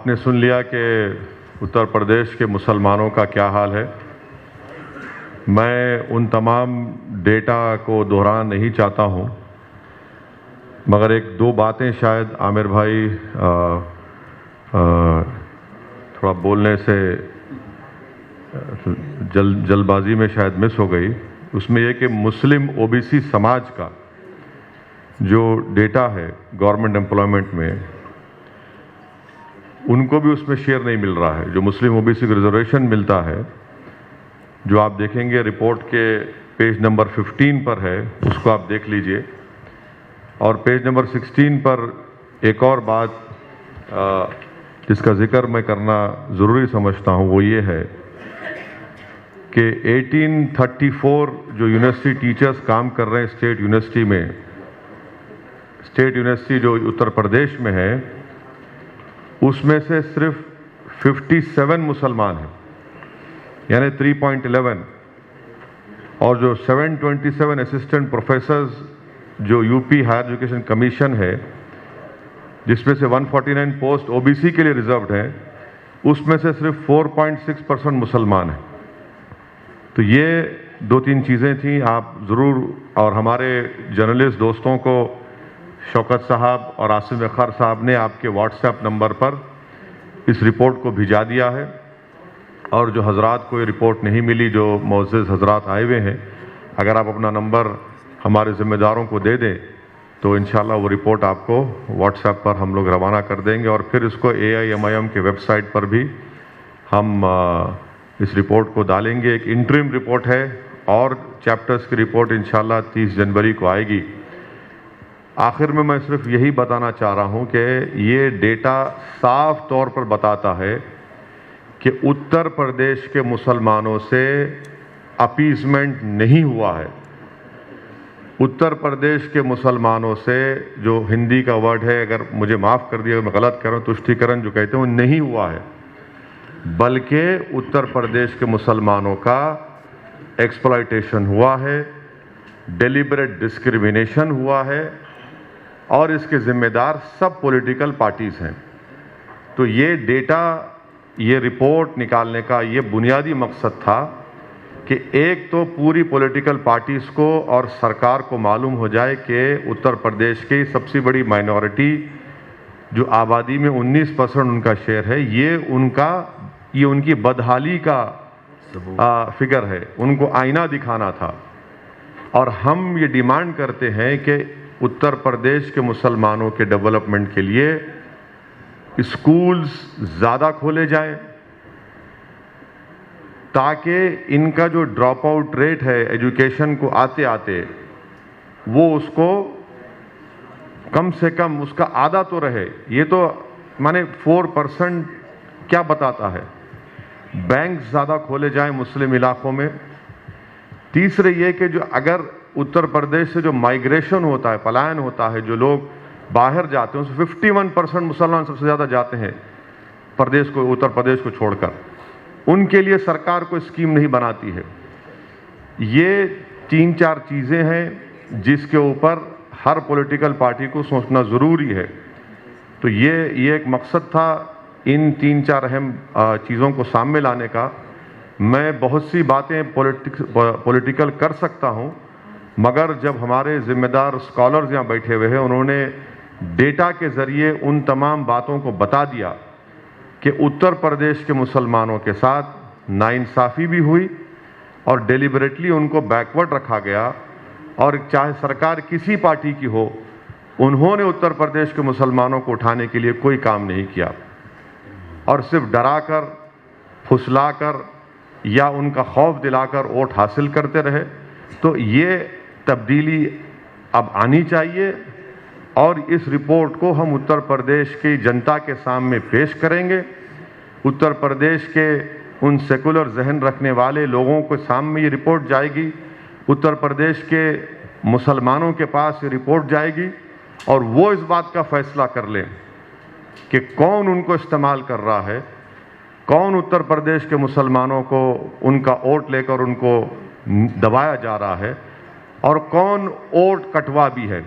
आपने सुन लिया कि उत्तर प्रदेश के मुसलमानों का क्या हाल है। मैं उन तमाम डेटा को दोहराना नहीं चाहता हूं, मगर एक दो बातें शायद आमिर भाई थोड़ा बोलने से जल्दबाजी में शायद मिस हो गई। उसमें यह कि मुस्लिम ओबीसी समाज का जो डेटा है गवर्नमेंट एम्प्लॉयमेंट में, उनको भी उसमें शेयर नहीं मिल रहा है। जो मुस्लिम ओबीसी को रिजर्वेशन मिलता है, जो आप देखेंगे रिपोर्ट के पेज नंबर 15 पर है, उसको आप देख लीजिए। और पेज नंबर 16 पर एक और बात जिसका जिक्र मैं करना ज़रूरी समझता हूँ, वो ये है कि 1834 जो यूनिवर्सिटी टीचर्स काम कर रहे हैं स्टेट यूनिवर्सिटी में, स्टेट यूनिवर्सिटी जो उत्तर प्रदेश में है, उसमें से सिर्फ 57 मुसलमान हैं, यानी 3.11। और जो 727 असिस्टेंट प्रोफेसर्स जो यूपी हायर एजुकेशन कमीशन है, जिसमें से 149 पोस्ट ओबीसी के लिए रिजर्व्ड है, उसमें से सिर्फ 4.6% मुसलमान हैं। तो ये दो तीन चीज़ें थी, आप ज़रूर, और हमारे जर्नलिस्ट दोस्तों को शौकत साहब और आसिम अख्तर साहब ने आपके व्हाट्सएप नंबर पर इस रिपोर्ट को भिजा दिया है। और जो हजरात को ये रिपोर्ट नहीं मिली, जो मोअज़्ज़िज़ हजरात आए हुए हैं, अगर आप अपना नंबर हमारे ज़िम्मेदारों को दे दें तो इंशाल्लाह वो रिपोर्ट आपको व्हाट्सएप पर हम लोग रवाना कर देंगे। और फिर इसको AIMIM के वेबसाइट पर भी हम इस रिपोर्ट को डालेंगे। एक इंटरिम रिपोर्ट है और चैप्टर्स की रिपोर्ट इंशाल्लाह 30 जनवरी को आएगी। आखिर में मैं सिर्फ यही बताना चाह रहा हूं कि ये डेटा साफ तौर पर बताता है कि उत्तर प्रदेश के मुसलमानों से अपीसमेंट नहीं हुआ है। उत्तर प्रदेश के मुसलमानों से, जो हिंदी का वर्ड है, अगर मुझे माफ़ कर दिया मैं गलत कर रहा हूँ, तुष्टीकरण जो कहते हैं वो नहीं हुआ है, बल्कि उत्तर प्रदेश के मुसलमानों का एक्सप्लॉयटेशन हुआ है, डेलिबरेट डिस्क्रिमिनेशन हुआ है, और इसके जिम्मेदार सब पॉलिटिकल पार्टीज हैं। तो ये डेटा, ये रिपोर्ट निकालने का ये बुनियादी मकसद था कि एक तो पूरी पॉलिटिकल पार्टीज को और सरकार को मालूम हो जाए कि उत्तर प्रदेश की सबसे बड़ी माइनॉरिटी, जो आबादी में 19% उनका शेयर है, ये उनकी बदहाली का फिगर है, उनको आईना दिखाना था। और हम ये डिमांड करते हैं कि उत्तर प्रदेश के मुसलमानों के डेवलपमेंट के लिए स्कूल्स ज़्यादा खोले जाएं, ताकि इनका जो ड्रॉप आउट रेट है एजुकेशन को आते आते, वो उसको कम से कम उसका आधा तो रहे। ये तो माने 4% क्या बताता है। बैंक ज़्यादा खोले जाएं मुस्लिम इलाकों में। तीसरे ये कि जो अगर उत्तर प्रदेश से जो माइग्रेशन होता है, पलायन होता है, जो लोग बाहर जाते हैं, उसमें 51% मुसलमान सबसे ज़्यादा जाते हैं प्रदेश को, उत्तर प्रदेश को छोड़कर। उनके लिए सरकार कोई स्कीम नहीं बनाती है। ये 3-4 चीज़ें हैं जिसके ऊपर हर पॉलिटिकल पार्टी को सोचना ज़रूरी है। तो ये एक मकसद था इन 3-4 अहम चीज़ों को सामने लाने का। मैं बहुत सी बातें पॉलिटिकल कर सकता हूं, मगर जब हमारे जिम्मेदार स्कॉलर्स यहाँ बैठे हुए हैं, उन्होंने डेटा के ज़रिए उन तमाम बातों को बता दिया कि उत्तर प्रदेश के मुसलमानों के साथ नाइंसाफ़ी भी हुई और डेलिबरेटली उनको बैकवर्ड रखा गया। और चाहे सरकार किसी पार्टी की हो, उन्होंने उत्तर प्रदेश के मुसलमानों को उठाने के लिए कोई काम नहीं किया, और सिर्फ डराकर, फुसलाकर या उनका खौफ दिलाकर वोट हासिल करते रहे। तो ये तब्दीली अब आनी चाहिए, और इस रिपोर्ट को हम उत्तर प्रदेश की जनता के सामने पेश करेंगे। उत्तर प्रदेश के उन सेकुलर जहन रखने वाले लोगों के सामने ये रिपोर्ट जाएगी, उत्तर प्रदेश के मुसलमानों के पास ये रिपोर्ट जाएगी, और वो इस बात का फैसला कर लें कि कौन उनको इस्तेमाल कर रहा है, कौन उत्तर प्रदेश के मुसलमानों को उनका वोट लेकर उनको दबाया जा रहा है, और कौन वोट कटवा भी है।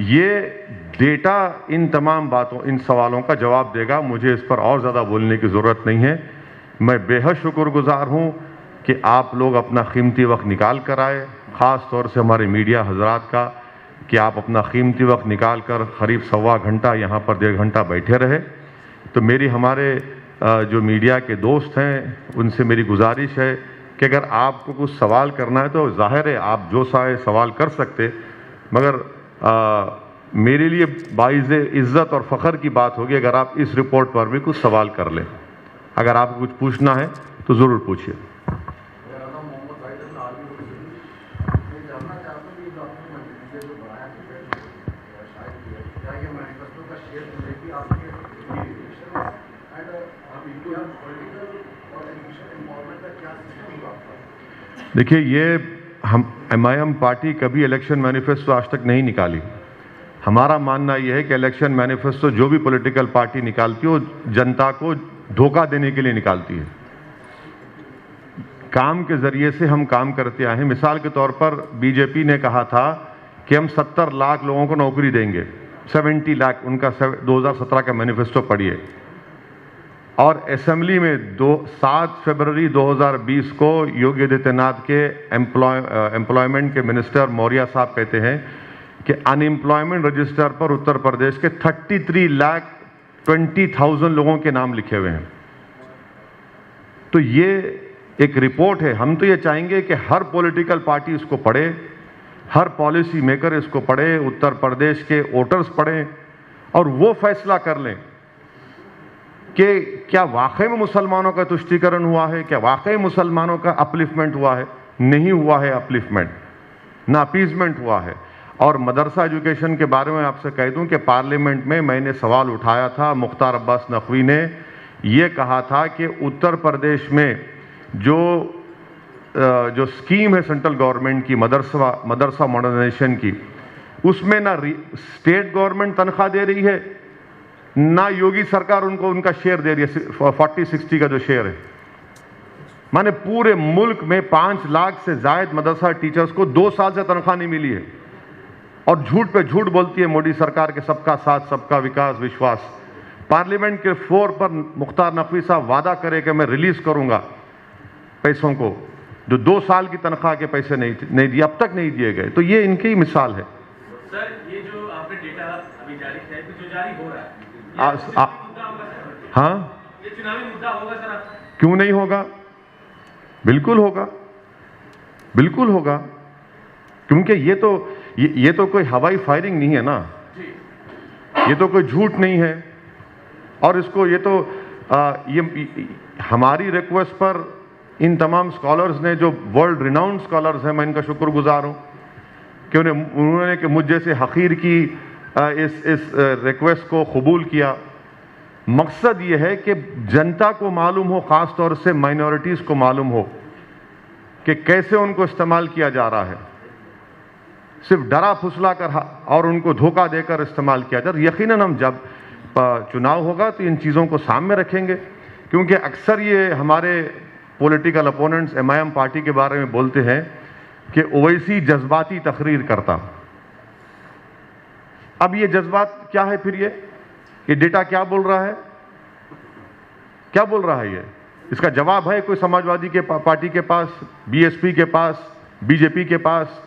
ये डेटा इन तमाम बातों, इन सवालों का जवाब देगा। मुझे इस पर और ज़्यादा बोलने की ज़रूरत नहीं है। मैं बेहद शुक्रगुजार हूँ कि आप लोग अपना कीमती वक्त निकाल कर आए, ख़ास तौर से हमारे मीडिया हजरात का, कि आप अपना कीमती वक्त निकाल कर करीब सवा घंटा यहाँ पर 1.5 घंटा बैठे रहे। तो मेरी हमारे जो मीडिया के दोस्त हैं उनसे मेरी गुजारिश है कि अगर आपको कुछ सवाल करना है तो जाहिर है आप जो चाहे सवाल कर सकते, मगर मेरे लिए बाइज़ इज़्ज़त और फ़ख्र की बात होगी अगर आप इस रिपोर्ट पर भी कुछ सवाल कर लें। अगर आपको कुछ पूछना है तो ज़रूर पूछिए। देखिए, ये हम MIM पार्टी कभी इलेक्शन मैनिफेस्टो आज तक नहीं निकाली। हमारा मानना यह है कि इलेक्शन मैनिफेस्टो जो भी पॉलिटिकल पार्टी निकालती है वो जनता को धोखा देने के लिए निकालती है। काम के जरिए से हम काम करते आए हैं। मिसाल के तौर पर बीजेपी ने कहा था कि हम 70 लाख लोगों को नौकरी देंगे, 70 लाख, उनका 2017 का मैनिफेस्टो पढ़िए। और असेंबली में 7 फरवरी 2020 को योगी आदित्यनाथ के एम्प्लॉयमेंट के मिनिस्टर मौर्य साहब कहते हैं कि अनएम्प्लॉयमेंट रजिस्टर पर उत्तर प्रदेश के 33,20,000 लोगों के नाम लिखे हुए हैं। तो ये एक रिपोर्ट है। हम तो ये चाहेंगे कि हर पॉलिटिकल पार्टी इसको पढ़े, हर पॉलिसी मेकर इसको पढ़े, उत्तर प्रदेश के वोटर्स पढ़ें और वो फैसला कर लें कि क्या वाकई में मुसलमानों का तुष्टीकरण हुआ है, क्या वाकई मुसलमानों का अपलिफ्टमेंट हुआ है। नहीं हुआ है अपलिफ्टमेंट, ना अपीजमेंट हुआ है। और मदरसा एजुकेशन के बारे में आपसे कह दूं कि पार्लियामेंट में मैंने सवाल उठाया था, मुख्तार अब्बास नकवी ने ये कहा था कि उत्तर प्रदेश में जो स्कीम है सेंट्रल गवर्नमेंट की मदरसा मॉडर्नाइजेशन की, उसमें ना स्टेट गवर्नमेंट तनख्वाह दे रही है, ना योगी सरकार उनको उनका शेयर दे रही है, 40-60 का जो शेयर है। माने पूरे मुल्क में 5 लाख से जायद मदरसा टीचर्स को 2 साल से तनख्वाह नहीं मिली है। और झूठ पे झूठ बोलती है मोदी सरकार के सबका साथ सबका विकास विश्वास। पार्लियामेंट के फ्लोर पर मुख्तार नकवी साहब वादा करे कि मैं रिलीज करूंगा पैसों को, जो 2 साल की तनख्वाह के पैसे नहीं दिए, अब तक नहीं दिए गए। तो ये इनकी ही मिसाल है। सर, ये जो आपने डेटा अभी जारी किया है, जो जारी हो रहा है, हाँ, ये चुनावी मुद्दा होगा सर? क्यों नहीं होगा? बिल्कुल होगा, बिल्कुल होगा। क्योंकि ये तो कोई हवाई फायरिंग नहीं है ना, ये तो कोई झूठ नहीं है। और इसको ये तो ये हमारी रिक्वेस्ट पर इन तमाम स्कॉलर्स ने, जो वर्ल्ड रिनाउंड स्कॉलर्स हैं, मैं इनका शुक्रगुजार हूं कि उन्होंने कि मुझ जैसे हकीर की इस रिक्वेस्ट को कबूल किया। मकसद ये है कि जनता को मालूम हो, ख़ास तौर से माइनॉरिटीज़ को मालूम हो कि कैसे उनको इस्तेमाल किया जा रहा है। सिर्फ डरा फुसला कर और उनको धोखा देकर इस्तेमाल किया जा रहा है। यकीनन हम जब चुनाव होगा तो इन चीज़ों को सामने रखेंगे, क्योंकि अक्सर ये हमारे पॉलिटिकल अपोनेंट्स MIM पार्टी के बारे में बोलते हैं कि ओवैसी जज्बाती तकरीर करता। अब ये जज्बात क्या है? फिर ये डेटा क्या बोल रहा है? क्या बोल रहा है ये? इसका जवाब है कोई समाजवादी के पार्टी के पास, BSP के पास, BJP के पास?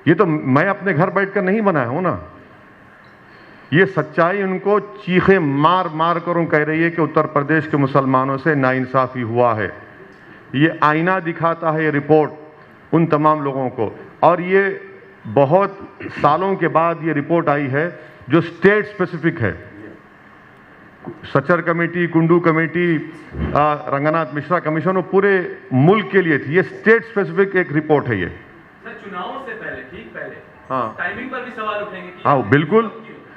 ये तो मैं अपने घर बैठकर नहीं बनाया हूं ना। ये सच्चाई उनको चीखे मार मार कर कह रही है कि उत्तर प्रदेश के मुसलमानों से नाइंसाफी हुआ है। ये आईना दिखाता है ये रिपोर्ट उन तमाम लोगों को। और ये बहुत सालों के बाद ये रिपोर्ट आई है जो स्टेट स्पेसिफिक है। Sachar committee, Kundu committee, Ranganath Mishra commission, वो पूरे मुल्क के लिए थी। ये स्टेट स्पेसिफिक एक रिपोर्ट है ये। सर, चुनावों से पहले, ठीक पहले, हाँ, टाइमिंग पर भी सवाल उठेंगे कि हाँ, बिल्कुल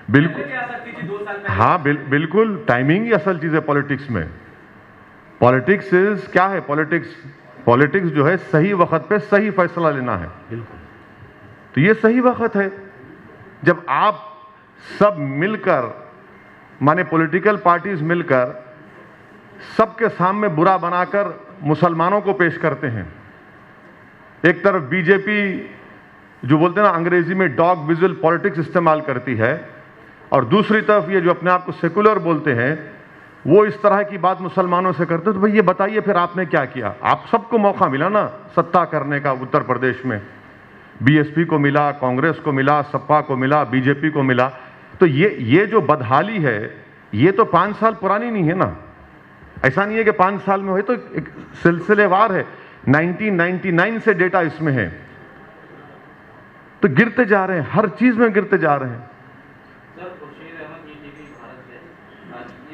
बिल्कुल, क्या आ सकती थी 2 साल पहले? हाँ, बिल्कुल। टाइमिंग ही असल चीज है पॉलिटिक्स में। पॉलिटिक्स क्या है? पॉलिटिक्स जो है सही वक्त पे सही फैसला लेना है। तो ये सही वक्त है जब आप सब मिलकर, माने पॉलिटिकल पार्टीज मिलकर सबके सामने बुरा बनाकर मुसलमानों को पेश करते हैं। एक तरफ बीजेपी जो बोलते हैं ना अंग्रेजी में डॉग विजुअल पॉलिटिक्स इस्तेमाल करती है, और दूसरी तरफ ये जो अपने आप को सेकुलर बोलते हैं वो इस तरह की बात मुसलमानों से करते हैं। तो भाई ये बताइए फिर आपने क्या किया? आप सबको मौका मिला ना सत्ता करने का उत्तर प्रदेश में, बीएसपी को मिला, कांग्रेस को मिला, सपा को मिला, बीजेपी को मिला। तो ये जो बदहाली है ये तो 5 साल पुरानी नहीं है ना। ऐसा नहीं है कि 5 साल में हुई, तो एक सिलसिलेवार है। 1999 से डेटा इसमें है। तो गिरते जा रहे हैं, हर चीज में गिरते जा रहे हैं। सर खुर्शीद अहमद ईटीवी भारत से,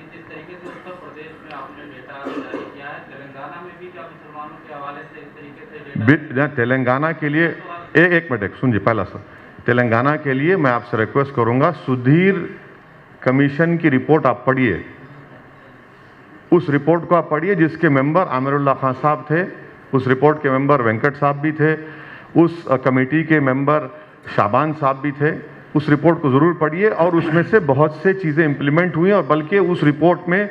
जिस तरीके से उत्तर प्रदेश में आपने डेटा जारी किया है, तेलंगाना में भी क्या मुसलमानों के हवाले से इस तरीके से डेटा? तेलंगाना के लिए एक मिनट सुनिए पहला सर, तेलंगाना के लिए मैं आपसे रिक्वेस्ट करूंगा, सुधीर कमीशन की रिपोर्ट आप पढ़िए, उस रिपोर्ट को आप पढ़िए जिसके मेंबर आमिरुल्लाह खान साहब थे, उस रिपोर्ट के मेंबर वेंकट साहब भी थे, उस कमेटी के मेंबर शाबान साहब भी थे। उस रिपोर्ट को ज़रूर पढ़िए और उसमें से बहुत से चीज़ें इंप्लीमेंट हुई, और बल्कि उस रिपोर्ट में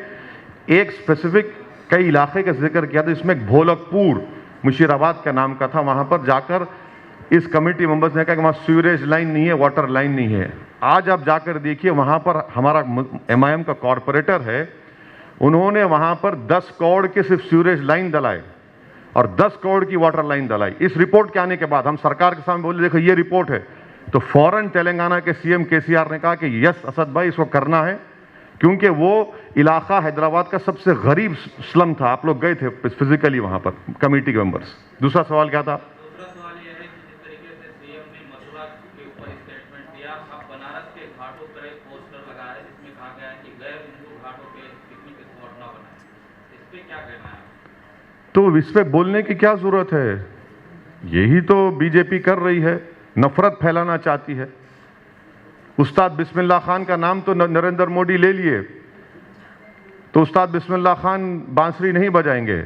एक स्पेसिफिक कई इलाके का जिक्र किया था। इसमें भोलकपुर मुशीराबाद का नाम का था, वहाँ पर जाकर इस कमेटी मेंबर्स ने कहा कि वहाँ सीवरेज लाइन नहीं है, वाटर लाइन नहीं है। आज आप जाकर देखिए, वहाँ पर हमारा MIM का कॉरपोरेटर है, उन्होंने वहाँ पर 10 करोड़ के सिर्फ सीवरेज लाइन डलाए और 10 करोड़ की वाटर लाइन डलाई। इस रिपोर्ट के आने के बाद हम सरकार के सामने बोले देखो ये रिपोर्ट है, तो फौरन तेलंगाना के CM KCR ने कहा कि यस असद भाई इसको करना है, क्योंकि वो इलाका हैदराबाद का सबसे गरीब स्लम था। आप लोग गए थे फिजिकली वहाँ पर, कमेटी के मेंबर्स। दूसरा सवाल क्या था? दूसरा सवाल यह है कि जिस तरीके से CM ने मथुरा के ऊपर स्टेटमेंट दिया, अब बनारस के घाटों पर एक पोस्टर लगा है जिसमें कहा गया है कि गैर हिंदू घाटों पे पिकनिक स्पॉट ना बनाए। इस पे क्या कहना है? तो इस पे बोलने की क्या जरूरत है? यही तो बीजेपी कर रही है, नफरत फैलाना चाहती है। उस्ताद बिस्मिल्लाह खान का नाम तो नरेंद्र मोदी ले लिए, तो उस्ताद बिस्मिल्लाह खान बांसुरी नहीं बजाएंगे,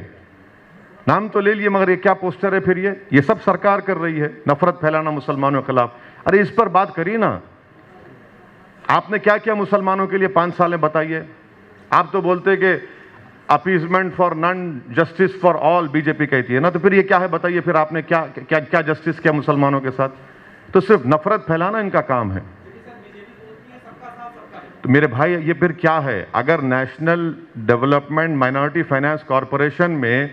नाम तो ले लिए, मगर ये क्या पोस्टर है फिर? ये सब सरकार कर रही है, नफरत फैलाना मुसलमानों के खिलाफ। अरे इस पर बात करिए ना, आपने क्या किया मुसलमानों के लिए 5 साल में बताइए। आप तो बोलते कि appeasement for none justice for all BJP कहती है ना, तो फिर ये क्या है बताइए? फिर आपने क्या क्या क्या जस्टिस किया मुसलमानों के साथ? तो सिर्फ नफरत फैलाना इनका काम है। तो मेरे भाई ये फिर क्या है? अगर national development minority finance corporation में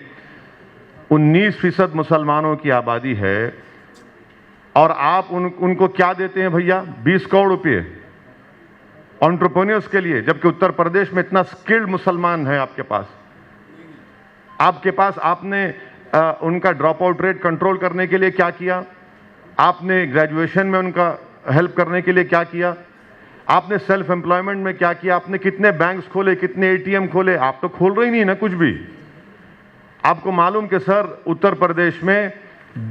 19% मुसलमानों की आबादी है और आप उनको क्या देते हैं भैया? 20 करोड़ रुपये एंटरप्रेन्योर्स के लिए, जबकि उत्तर प्रदेश में इतना स्किल्ड मुसलमान है आपके पास। आपने उनका ड्रॉप आउट रेट कंट्रोल करने के लिए क्या किया? आपने ग्रेजुएशन में उनका हेल्प करने के लिए क्या किया? आपने सेल्फ एम्प्लॉयमेंट में क्या किया? आपने कितने बैंक्स खोले, कितने ATM खोले? आप तो खोल रही नहीं ना कुछ भी। आपको मालूम कि सर उत्तर प्रदेश में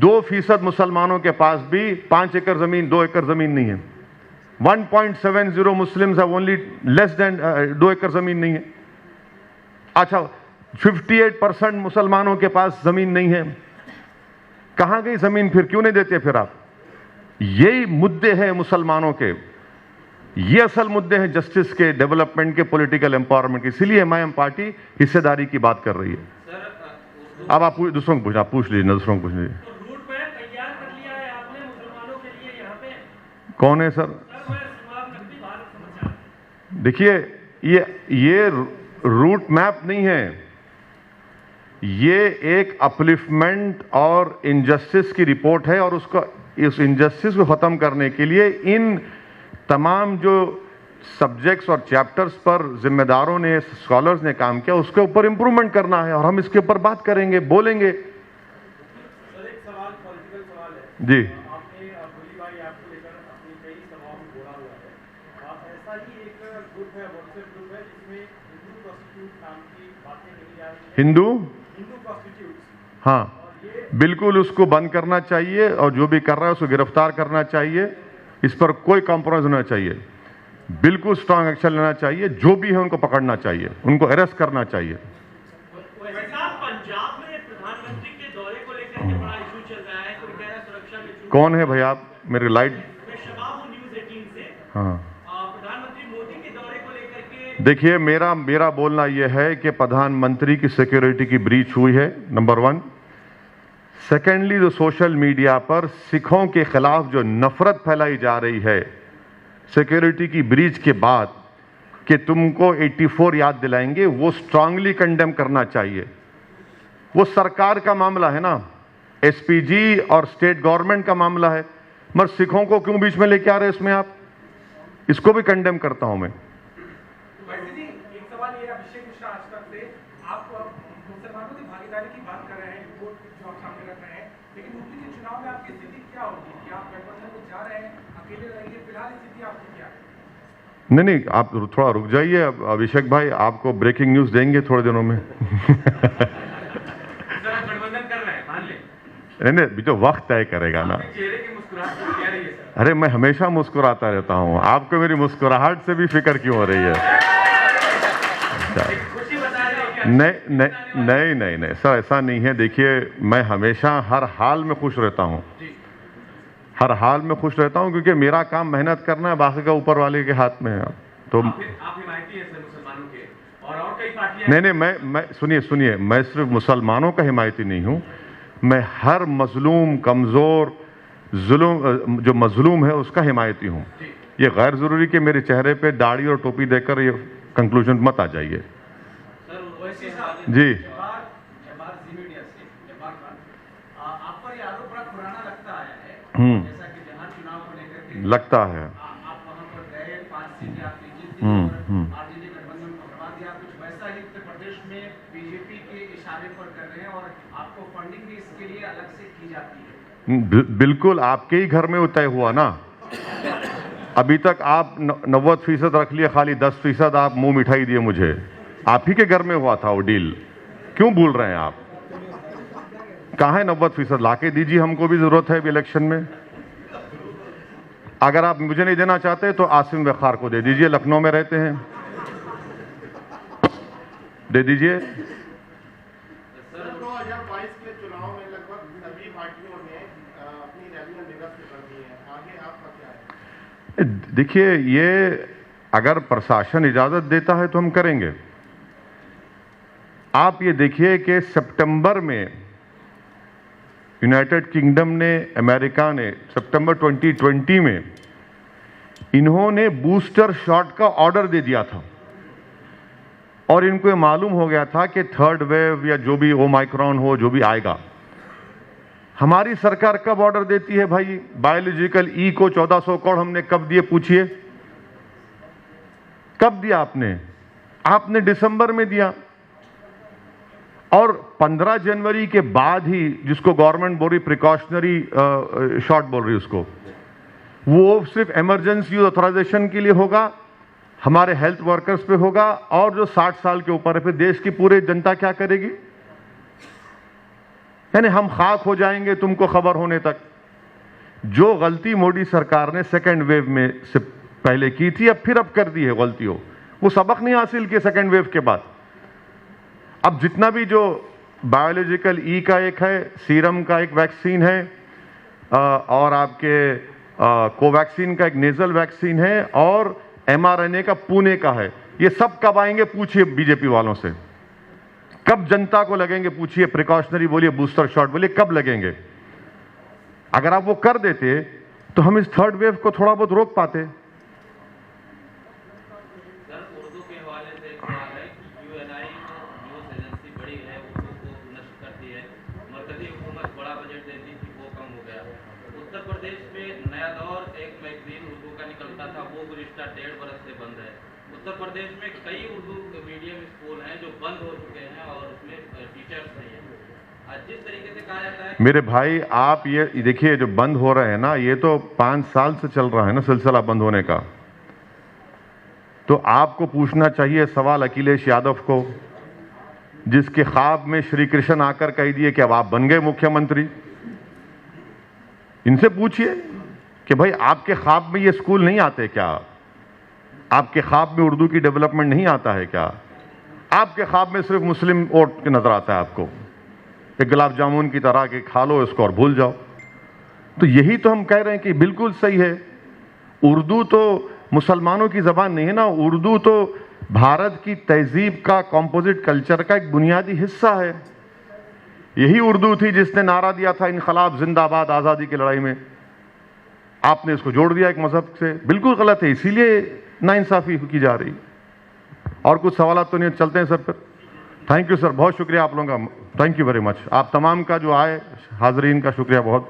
2% मुसलमानों के पास भी 5 एकड़ जमीन, 2 एकड़ जमीन नहीं है। 1.70 Muslims have only less than 2 एकड़ जमीन नहीं है। अच्छा, 58% मुसलमानों के पास जमीन नहीं है। कहां गई जमीन फिर? क्यों नहीं देते फिर आप? यही मुद्दे हैं मुसलमानों के, ये असल मुद्दे हैं जस्टिस के, डेवलपमेंट के, पॉलिटिकल एम्पावरमेंट के। इसीलिए MIM पार्टी हिस्सेदारी की बात कर रही है। अब आप दूसरों को पूछना, पूछ लीजिए, दूसरों को पूछ लीजिए। रूट मैप तैयार कर लिया है आपने मुसलमानों के लिए यहाँ पे? कौन है सर? देखिए, ये रूट मैप नहीं है, ये एक अपलिफ्टमेंट और इनजस्टिस की रिपोर्ट है, और उसको, इस इनजस्टिस को खत्म करने के लिए इन तमाम जो सब्जेक्ट्स और चैप्टर्स पर जिम्मेदारों ने, स्कॉलर्स ने काम किया, उसके ऊपर इंप्रूवमेंट करना है, और हम इसके ऊपर बात करेंगे, बोलेंगे। सर एक सवाल, पॉलिटिकल सवाल है जी। आपने गोलीबारी ऐप को लेकर अपनी कई सवालों में बोला हुआ है। ऐसा ही एक ग्रुप है, व्हाट्सएप ग्रुप है, जिसमें हिंदू प्रोस्टिट्यूट नाम की बातें कही जा रही है। हिंदू प्रोस्टिट्यूट, हाँ, बिल्कुल उसको बंद करना चाहिए, और जो भी कर रहा है उसको गिरफ्तार करना चाहिए। इस पर कोई कॉम्प्रोमाइज होना चाहिए, बिल्कुल स्ट्रांग एक्शन लेना चाहिए। जो भी है उनको पकड़ना चाहिए, उनको अरेस्ट करना चाहिए। पंजाब में प्रधानमंत्री के दौरे को लेकर के बड़ा इशू चल रहा है, कोई कह रहा है सुरक्षा के। कौन है भाई आप? मेरे लाइट। मैं शबाब हूं, न्यूज़ 18 से। हाँ, प्रधानमंत्री मोदी के दौरे को लेकर के देखिए, मेरा बोलना यह है कि प्रधानमंत्री की सिक्योरिटी की ब्रीच हुई है, नंबर 1। सेकेंडली, जो सोशल मीडिया पर सिखों के खिलाफ जो नफरत फैलाई जा रही है सिक्योरिटी की ब्रीच के बाद कि तुमको 84 याद दिलाएंगे, वो स्ट्रांगली कंडेम करना चाहिए। वो सरकार का मामला है ना, एसपीजी और स्टेट गवर्नमेंट का मामला है, मगर सिखों को क्यों बीच में लेके आ रहे हैं इसमें आप? इसको भी कंडेम करता हूं मैं। वैसे जी, एक सवाल ये अभिषेक मिश्रा आज तक से आप मुसलमानों की भागीदारी की बात कर रहे हैं, रिपोर्ट जो आप सामने रख रहे हैं, लेकिन यूपी के चुनाव में आपकी स्थिति क्या होगी? कि आप गठबंधन में जा रहे हैं, अकेले रहेंगे? फिलहाल स्थिति आपकी क्या है? नहीं, आप थोड़ा रुक जाइए। अभिषेक भाई आपको ब्रेकिंग न्यूज देंगे थोड़े दिनों में। गठबंधन कर रहे हैं, मान ले। नहीं, अभी तो वक्त तय करेगा ना। चेहरे की मुस्कुराहट क्या रही है सर? अरे मैं हमेशा मुस्कुराता रहता हूं, आपको मेरी मुस्कुराहट से भी फिक्र क्यों हो रही है? खुशी बता रहे हैं क्या? नहीं सर, ऐसा नहीं है। देखिए, मैं हमेशा हर हाल में खुश रहता हूं, हर हाल में खुश रहता हूं, क्योंकि मेरा काम मेहनत करना है, बाकी का ऊपर वाले के हाथ में है। तो आप हिमायती हैं सर मुसलमानों के, और कई पार्टियां। नहीं, मैं सुनिए, मैं सिर्फ मुसलमानों का हिमायती नहीं हूं, मैं हर मजलूम, कमजोर, जो मजलूम है उसका हिमायती हूं। ये गैर जरूरी कि मेरे चेहरे पे दाढ़ी और टोपी देकर ये कंक्लूजन मत आ जाइए। जी, आप पर ये आरोप बड़ा पुराना लगता आया है, जैसा कि जहां चुनाव को लेकर के लगता है। आप वहां पर गए, 5 सीटें आपने जीत ली और आरजेडी गठबंधन को हटवा दिया। कुछ वैसा ही उत्तर प्रदेश में बीजेपी के इशारे पर कर रहे हैं और आपको फंडिंग भी इसके लिए अलग से की जाती है। बिल्कुल, आपके ही घर में वो तय हुआ ना। अभी तक आप 90% रख लिए, खाली 10% आप मुंह मिठाई दिए मुझे। आप ही के घर में हुआ था वो डील, क्यों भूल रहे हैं आप? कहाँ है 90%? लाके दीजिए, हमको भी जरूरत है इलेक्शन में। अगर आप मुझे नहीं देना चाहते तो आसिम वखार को दे दीजिए, लखनऊ में रहते हैं, दे दीजिए। 2022 के चुनाव में लगभग सभी पार्टियों ने अपनी रैलियां निरस्त कर दी हैं, आगे आपका क्या है? देखिए, ये अगर प्रशासन इजाजत देता है तो हम करेंगे। आप ये देखिए कि सितंबर में यूनाइटेड किंगडम ने, अमेरिका ने सितंबर 2020 में इन्होंने बूस्टर शॉट का ऑर्डर दे दिया था, और इनको ये मालूम हो गया था कि थर्ड वेव या जो भी ओमाइक्रॉन हो, जो भी आएगा। हमारी सरकार कब ऑर्डर देती है भाई? बायोलॉजिकल ई को 1400 करोड़ हमने कब दिए? पूछिए, कब दिया आपने? आपने दिसंबर में दिया, और 15 जनवरी के बाद ही, जिसको गवर्नमेंट बोल रही प्रिकॉशनरी शॉट बोल रही उसको, वो सिर्फ इमरजेंसी ऑथराइजेशन के लिए होगा, हमारे हेल्थ वर्कर्स पे होगा, और जो 60 साल के ऊपर है, फिर देश की पूरी जनता क्या करेगी? यानी हम खाक हो जाएंगे तुमको खबर होने तक। जो गलती मोदी सरकार ने सेकेंड वेव में से पहले की थी, अब कर दी है गलती हो, वो सबक नहीं हासिल किए सेकेंड वेव के बाद। अब जितना भी जो बायोलॉजिकल ई का एक है, सीरम का एक वैक्सीन है, और आपके कोवैक्सीन का एक नेजल वैक्सीन है, और mRNA का पुणे का है, ये सब कब आएंगे? पूछिए बीजेपी वालों से, कब जनता को लगेंगे? पूछिए, प्रिकॉशनरी बोलिए, बूस्टर शॉट बोलिए, कब लगेंगे? अगर आप वो कर देते तो हम इस थर्ड वेव को थोड़ा बहुत रोक पाते। उत्तर प्रदेश में कई उर्दू मीडियम स्कूल हैं जो बंद हो चुके हैं और उसमें टीचर्स नहीं है। जिस तरीके से कहा जाता है, मेरे भाई आप ये देखिए, जो बंद हो रहे हैं ना, ये तो 5 साल से चल रहा है ना सिलसिला बंद होने का। तो आपको पूछना चाहिए सवाल अखिलेश यादव को, जिसके ख्वाब में श्री कृष्ण आकर कह दिए कि अब आप बन गए मुख्यमंत्री। इनसे पूछिए कि भाई आपके ख्वाब में ये स्कूल नहीं आते क्या? आपके ख्वाब में उर्दू की डेवलपमेंट नहीं आता है क्या? आपके ख्वाब में सिर्फ मुस्लिम वोट नजर आता है आपको, एक गुलाब जामुन की तरह के खा लो इसको और भूल जाओ। तो यही तो हम कह रहे हैं कि बिल्कुल सही है। उर्दू तो मुसलमानों की जबान नहीं है ना, उर्दू तो भारत की तहजीब का, कॉम्पोजिट कल्चर का एक बुनियादी हिस्सा है। यही उर्दू थी जिसने नारा दिया था इनकलाब जिंदाबाद आज़ादी की लड़ाई में। आपने इसको जोड़ दिया एक मजहब से, बिल्कुल गलत है, इसीलिए नाइंसाफी की जा रही। और कुछ सवाल तो नहीं, चलते हैं सर फिर। थैंक यू सर, बहुत शुक्रिया आप लोगों का, थैंक यू वेरी मच। आप तमाम का जो आए हाजरीन का शुक्रिया बहुत।